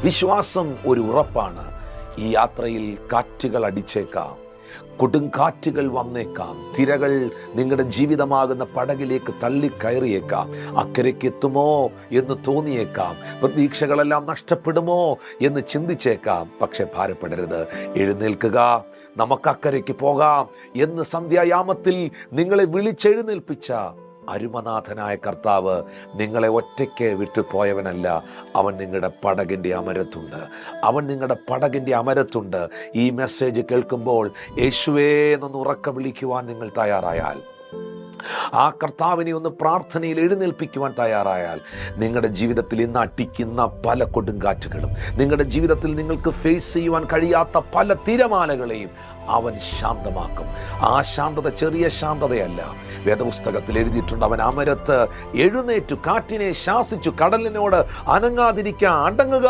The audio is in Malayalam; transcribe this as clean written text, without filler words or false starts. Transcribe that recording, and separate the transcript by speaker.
Speaker 1: വിശ്വാസം ഒരു ഉറപ്പാണ്. ഈ യാത്രയിൽ കാറ്റുകൾ അടിച്ചേക്കാം, കൊടുങ്കാറ്റുകൾ വന്നേക്കാം, തിരകൾ നിങ്ങളുടെ ജീവിതമാകുന്ന പടകിലേക്ക് തള്ളിക്കയറിയേക്കാം, അക്കരയ്ക്ക് എത്തുമോ എന്ന് തോന്നിയേക്കാം, പ്രതീക്ഷകളെല്ലാം നഷ്ടപ്പെടുമോ എന്ന് ചിന്തിച്ചേക്കാം. പക്ഷെ ഭാരപ്പെടരുത്, എഴുന്നേൽക്കുക, നമുക്ക് അക്കരയ്ക്ക് പോകാം എന്ന് സന്ധ്യായാമത്തിൽ നിങ്ങളെ വിളിച്ചെഴുന്നേൽപ്പിച്ച അരുമനാഥനായ കർത്താവ് നിങ്ങളെ ഒറ്റയ്ക്ക് വിട്ടുപോയവനല്ല. അവൻ നിങ്ങളുടെ പടകിൻ്റെ അമരത്തുണ്ട്. അവൻ നിങ്ങളുടെ പടകിൻ്റെ അമരത്തുണ്ട്. ഈ മെസ്സേജ് കേൾക്കുമ്പോൾ യേശുവേ എന്നൊന്ന് ഉറക്കെ വിളിക്കുവാൻ നിങ്ങൾ തയ്യാറായാൽ, ആ കർത്താവിനെ ഒന്ന് പ്രാർത്ഥനയിൽ എഴുന്നേൽപ്പിക്കുവാൻ തയ്യാറായാൽ, നിങ്ങളുടെ ജീവിതത്തിൽ ഇന്ന് അടിക്കുന്ന പല കൊടുങ്കാറ്റുകളും, നിങ്ങളുടെ ജീവിതത്തിൽ നിങ്ങൾക്ക് ഫേസ് ചെയ്യുവാൻ കഴിയാത്ത പല തിരമാലകളെയും അവൻ ശാന്തമാക്കും. ആ ശാന്തത ചെറിയ ശാന്തതയല്ല. വേദപുസ്തകത്തിൽ എഴുതിയിട്ടുണ്ട്, അവൻ അമരത്ത് എഴുന്നേറ്റു കാറ്റിനെ ശാസിച്ചു, കടലിനോട് അനങ്ങാതിരിക്കാൻ അടങ്ങുക